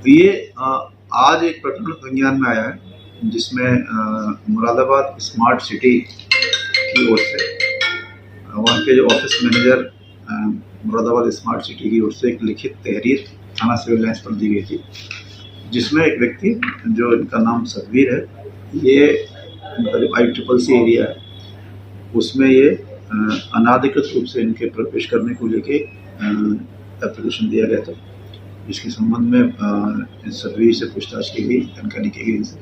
ये आज एक प्रकरण संज्ञान में आया है जिसमें मुरादाबाद स्मार्ट सिटी की ओर से वहाँ के जो office manager Moradabad smart city की ओर से एक लिखित तहरीर थाना सिविल लाइंस पर दी गई थी, जिसमें एक व्यक्ति जो इनका नाम सतवीर है, ये जो ICCC एरिया है उसमें ये अनाधिकृत रूप से इनके प्रवेश करने को लेके एप्लीकेशन दिया गया था, जिसके संबंध में सतवीर से पूछताछ की गई, जानकारी की गई इनसे।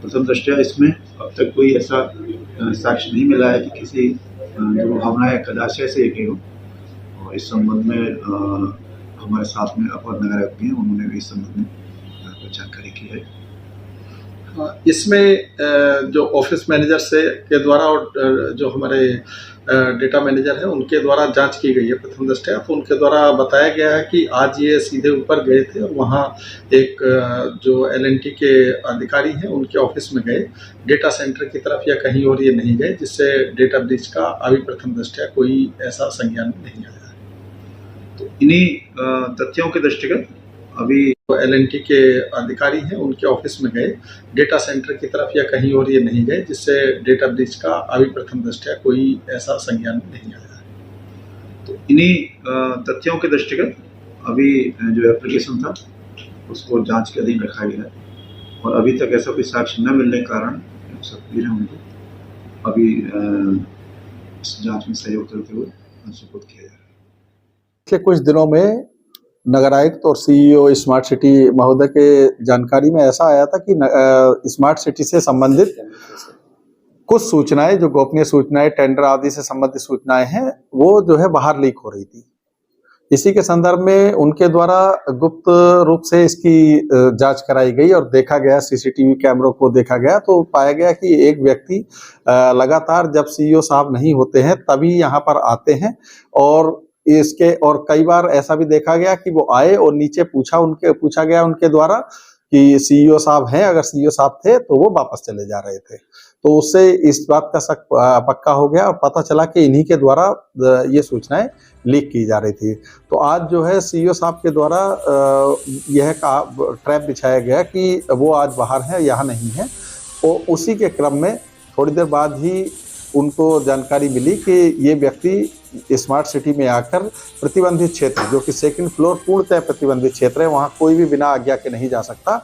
प्रथम दृष्टया इसमें अब तक कोई ऐसा साक्ष्य नहीं मिला है कि किसी दुर्भावना या कदाशय से ये हो, और इस संबंध में हमारे साथ में अपर नगर आयुक्त हैं, उन्होंने भी इस संबंध में जानकारी की है। इसमें जो ऑफिस मैनेजर से के द्वारा और जो हमारे डेटा मैनेजर हैं उनके द्वारा जांच की गई है प्रथम दृष्टया, तो उनके द्वारा बताया गया है कि आज ये सीधे ऊपर गए थे और वहाँ एक जो LNT के अधिकारी हैं उनके ऑफिस में गए, डेटा सेंटर की तरफ या कहीं और ये नहीं गए, जिससे डेटा ब्रीच का अभी प्रथम दृष्टया कोई ऐसा संज्ञान में नहीं आया है। तो इन्हीं तथ्यों के दृष्टिगत अभी LNT के अधिकारी हैं उनके ऑफिस में गए, डेटा सेंटर की तरफ या कहीं और ये नहीं गए, जिससे डेटा ब्रीच का अभी प्रथम दृष्टया कोई ऐसा संज्ञान में नहीं आया है। तो इन्हीं तथ्यों के दृष्टिगत अभी जो एप्लीकेशन था उसको जांच के अधीन रखा गया है, और अभी तक ऐसा कोई साक्ष्य न मिलने के कारण सतवीर है उनको अभी इस जांच में सहयोग करते हुए सुपुर्द किया जा रहा है। पिछले कुछ दिनों में नगर आयुक्त और CEO स्मार्ट सिटी महोदय के जानकारी में ऐसा आया था कि स्मार्ट सिटी से संबंधित कुछ सूचनाएं, जो गोपनीय सूचनाएं, टेंडर आदि से संबंधित सूचनाएं हैं, वो जो है बाहर लीक हो रही थी। इसी के संदर्भ में उनके द्वारा गुप्त रूप से इसकी जांच कराई गई और देखा गया, CCTV कैमरों को देखा गया, तो पाया गया कि एक व्यक्ति लगातार जब CEO साहब नहीं होते हैं तभी यहाँ पर आते हैं, और इसके और कई बार ऐसा भी देखा गया कि वो आए और नीचे पूछा गया उनके द्वारा कि CEO साहब हैं, अगर CEO साहब थे तो वो वापस चले जा रहे थे। तो उससे इस बात का शक पक्का हो गया और पता चला कि इन्हीं के द्वारा ये सूचनाएं लीक की जा रही थी। तो आज जो है CEO साहब के द्वारा यह ट्रैप बिछाया गया कि वो आज बाहर हैं, यहाँ नहीं है, और उसी के क्रम में थोड़ी देर बाद ही उनको जानकारी मिली कि ये व्यक्ति स्मार्ट सिटी में आकर प्रतिबंधित क्षेत्र, जो कि 2nd फ्लोर पूर्णतः प्रतिबंधित क्षेत्र है, वहाँ कोई भी बिना आज्ञा के नहीं जा सकता,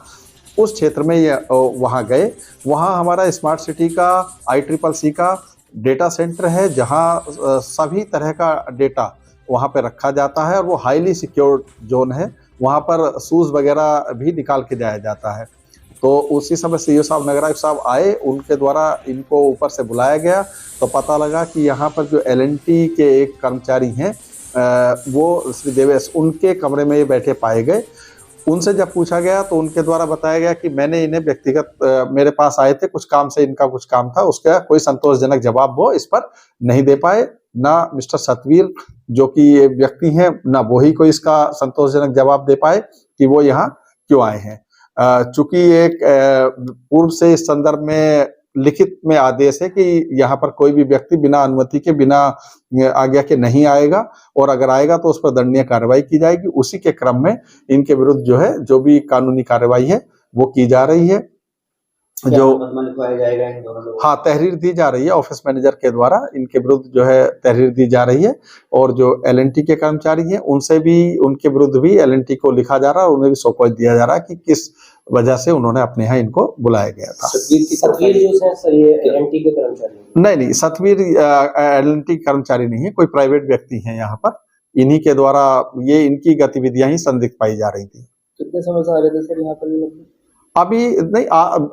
उस क्षेत्र में ये वहाँ गए। वहाँ हमारा स्मार्ट सिटी का ICCC का डेटा सेंटर है, जहाँ सभी तरह का डेटा वहाँ पे रखा जाता है, और वो हाईली सिक्योर्ड जोन है, वहाँ पर शूज़ वगैरह भी निकाल के जाया जाता है। तो उसी समय CEO साहब, नगर आयुक्त साहब आए, उनके द्वारा इनको ऊपर से बुलाया गया, तो पता लगा कि यहाँ पर जो LNT के एक कर्मचारी हैं वो श्री देवेश, उनके कमरे में ये बैठे पाए गए। उनसे जब पूछा गया तो उनके द्वारा बताया गया कि मैंने इन्हें व्यक्तिगत मेरे पास आए थे, कुछ काम से इनका कुछ काम था, उसका कोई संतोषजनक जवाब वो इस पर नहीं दे पाए। ना मिस्टर सतवीर जो कि ये व्यक्ति हैं, ना वो ही कोई इसका संतोषजनक जवाब दे पाए कि वो यहाँ क्यों आए हैं। चूंकि एक पूर्व से इस संदर्भ में लिखित में आदेश है कि यहाँ पर कोई भी व्यक्ति बिना अनुमति के, बिना आज्ञा के नहीं आएगा, और अगर आएगा तो उस पर दंडनीय कार्रवाई की जाएगी। उसी के क्रम में इनके विरुद्ध जो है जो भी कानूनी कार्रवाई है वो की जा रही है। जो हाँ, तहरीर दी जा रही है ऑफिस मैनेजर के द्वारा, इनके विरुद्ध जो है तहरीर दी जा रही है, और जो LNT के कर्मचारी हैं उनसे भी, उनके विरुद्ध भी LNT को लिखा जा रहा है, उन्हें भी सौंपा दिया जा रहा है कि किस वजह से उन्होंने अपने यहाँ इनको बुलाया गया था। सतवीर जो सर ये LNT के कर्मचारी नहीं, सतवीर LNT कर्मचारी नहीं है, कोई प्राइवेट व्यक्ति है यहाँ पर, इन्हीं के द्वारा ये इनकी गतिविधियां ही संदिग्ध पाई जा रही थी। कितने समय से आ रहे थे सर यहाँ पर? अभी नहीं,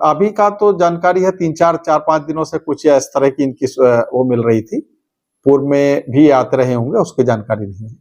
अभी का तो जानकारी है 4-5 दिनों से कुछ इस तरह की इनकी वो मिल रही थी, पूर्व में भी आते रहे होंगे, उसकी जानकारी नहीं है।